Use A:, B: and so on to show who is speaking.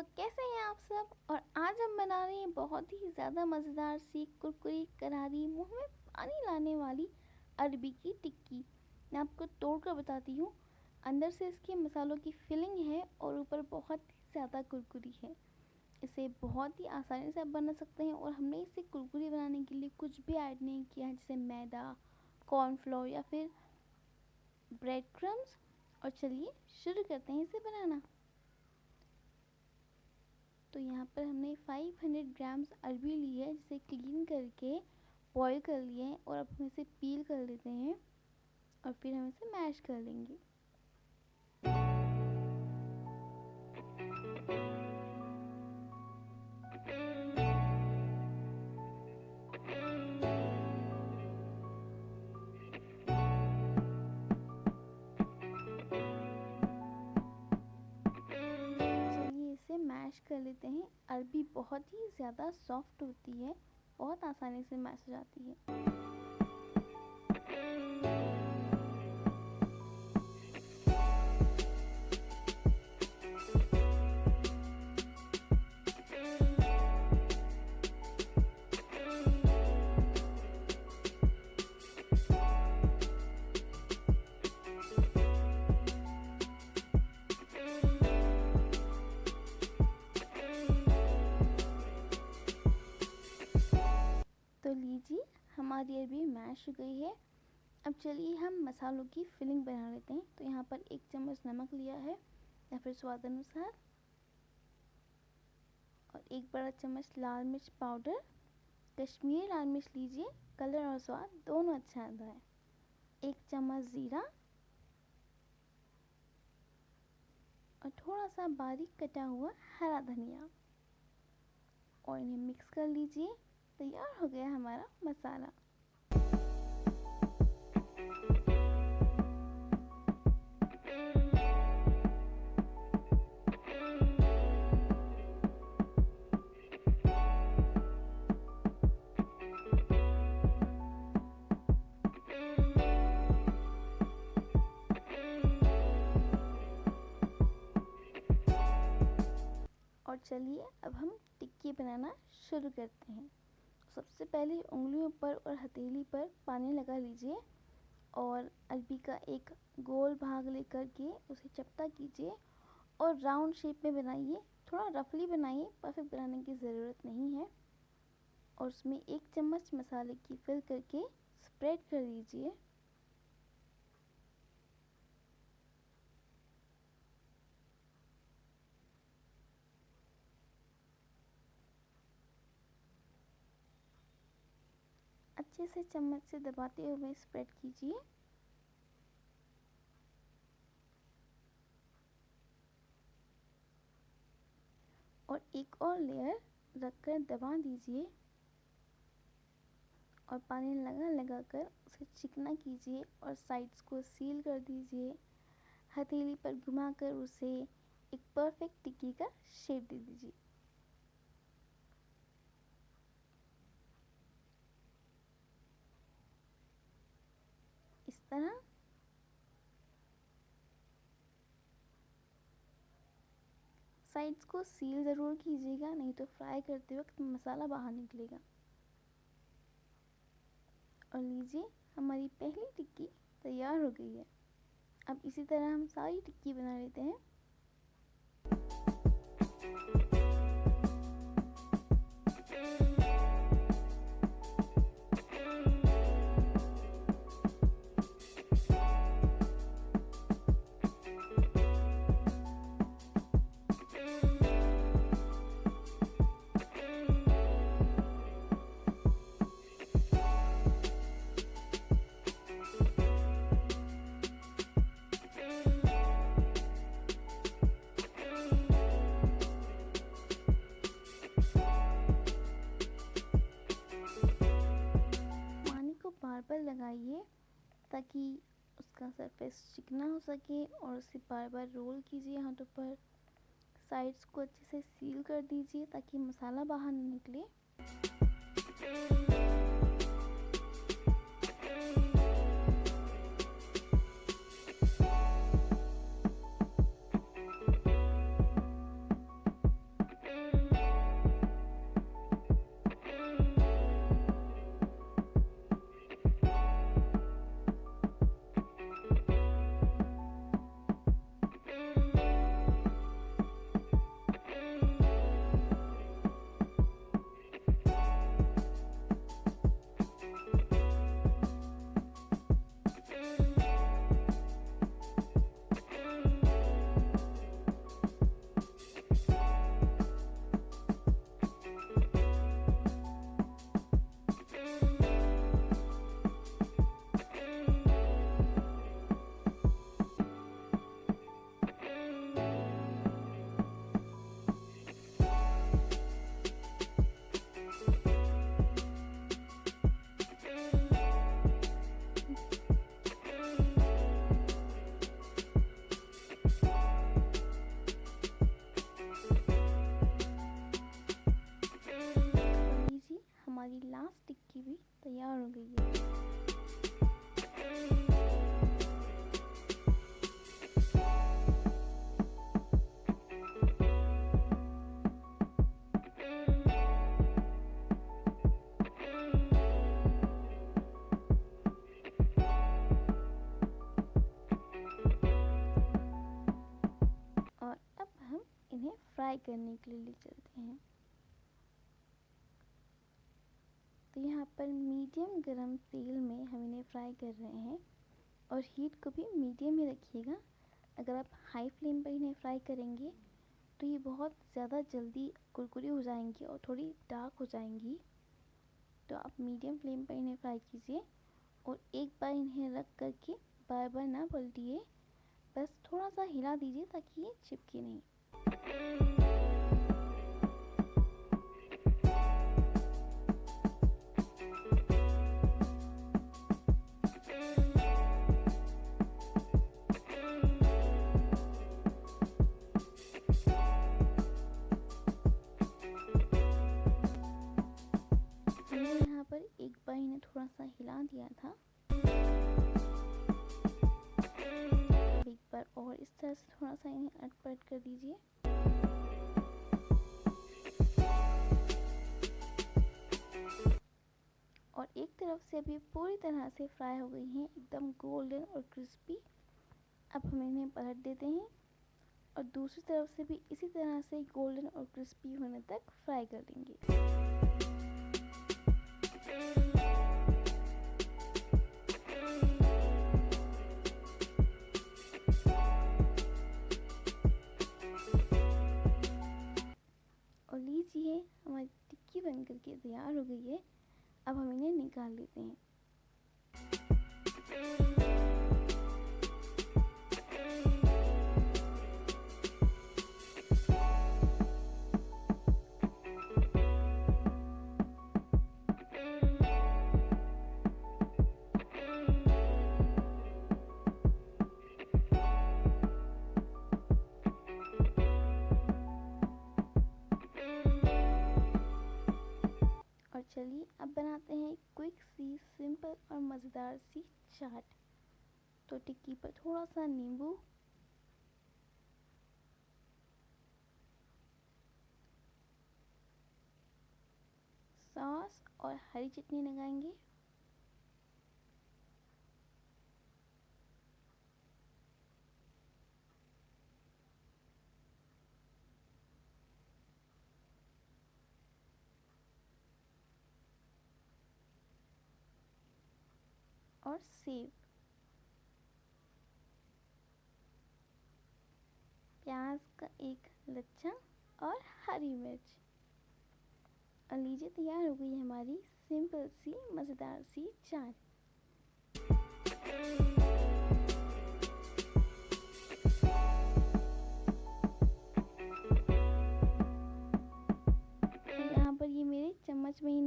A: तो कैसे हैं आप सब। और आज हम बना रहे हैं बहुत ही ज़्यादा मज़ेदार सी कुरकुरी करारी मुंह में पानी लाने वाली अरबी की टिक्की। मैं आपको तोड़ कर बताती हूँ। अंदर से इसके मसालों की फिलिंग है और ऊपर बहुत ही ज़्यादा कुरकुरी है। इसे बहुत ही आसानी से आप बना सकते हैं और हमने इसे कुरकुरी बनाने के लिए कुछ भी ऐड नहीं किया है, जैसे मैदा, कॉर्नफ्लोर या फिर ब्रेड क्रम्स। और चलिए शुरू करते हैं इसे बनाना। तो यहाँ पर हमने 500 ग्राम्स अरबी ली है, जिसे क्लीन करके बॉईल कर लिए हैं और अब हम इसे पील कर लेते हैं और फिर हम इसे मैश कर लेंगे। चलिए इसे मैश कर लेते हैं। अरबी बहुत ही ज़्यादा सॉफ्ट होती है, बहुत आसानी से मैश हो जाती है। तो लीजिए हमारी अरबी मैश हो गई है। अब चलिए हम मसालों की फिलिंग बना लेते हैं। तो यहाँ पर 1 चम्मच नमक लिया है या फिर स्वाद अनुसार, और 1 बड़ा चम्मच लाल मिर्च पाउडर। कश्मीरी लाल मिर्च लीजिए, कलर और स्वाद दोनों अच्छा आता है। 1 चम्मच ज़ीरा और थोड़ा सा बारीक कटा हुआ हरा धनिया, और इन्हें मिक्स कर लीजिए। तैयार हो गया हमारा मसाला। और चलिए अब हम टिक्की बनाना शुरू करते हैं। सबसे पहले उंगलियों पर और हथेली पर पानी लगा लीजिए और अरबी का एक गोल भाग लेकर के उसे चपटा कीजिए और राउंड शेप में बनाइए। थोड़ा रफली बनाइए, परफेक्ट बनाने की ज़रूरत नहीं है। और उसमें 1 चम्मच मसाले की फिल करके स्प्रेड कर दीजिए। अच्छे से चम्मच से दबाते हुए स्प्रेड कीजिए। और एक और लेयर रखकर दबा दीजिए और पानी लगा लगा कर उसे चिकना कीजिए और साइड्स को सील कर दीजिए। हथेली पर घुमाकर उसे एक परफेक्ट टिक्की का शेप दे दीजिए। इस तरह। साइड्स को सील ज़रूर कीजिएगा, नहीं तो फ्राई करते वक्त मसाला बाहर निकलेगा। और लीजिए हमारी पहली टिक्की तैयार हो गई है। अब इसी तरह हम सारी टिक्की बना लेते हैं। बार बार लगाइए ताकि उसका सरफेस चिकना हो सके, और उसे बार बार रोल कीजिए हाथों पर। साइड्स को अच्छे से सील कर दीजिए ताकि मसाला बाहर न निकले। तैयार हो गई है। और अब हम इन्हें फ्राई करने के लिए ले चलते हैं। तो यहाँ पर मीडियम गरम तेल में हम इन्हें फ्राई कर रहे हैं और हीट को भी मीडियम ही रखिएगा। अगर आप हाई फ्लेम पर इन्हें फ्राई करेंगे तो ये बहुत ज़्यादा जल्दी कुरकुरी हो जाएंगी और थोड़ी डार्क हो जाएंगी। तो आप मीडियम फ्लेम पर इन्हें फ्राई कीजिए और एक बार इन्हें रख करके बार बार ना पलटिए, बस थोड़ा सा हिला दीजिए ताकि ये चिपके नहीं। मैंने यहाँ पर एक बार इन्हें थोड़ा सा हिला दिया था। एक बार और इस तरह से थोड़ा सा इन्हें अटपट कर दीजिए। और एक तरफ से अभी पूरी तरह से फ्राई हो गई हैं, एकदम गोल्डन और क्रिस्पी। अब हम इन्हें पलट देते हैं और दूसरी तरफ से भी इसी तरह से गोल्डन और क्रिस्पी होने तक फ्राई कर लेंगे। और लीजिए, हमारी टिक्की बन करके तैयार हो गई है। अब हम इन्हें निकाल लेते हैं। और चलिए अब बनाते हैं क्विक सी, सिंपल और मज़ेदार सी चाट। तो टिक्की पर थोड़ा सा नींबू, सॉस और हरी चटनी लगाएंगे। और सेव, प्याज का एक लच्छा और हरी मिर्च। और लीजिए, तैयार हो गई हमारी सिंपल सी मज़ेदार सी चाट। यहाँ पर ये मेरे चम्मच में ही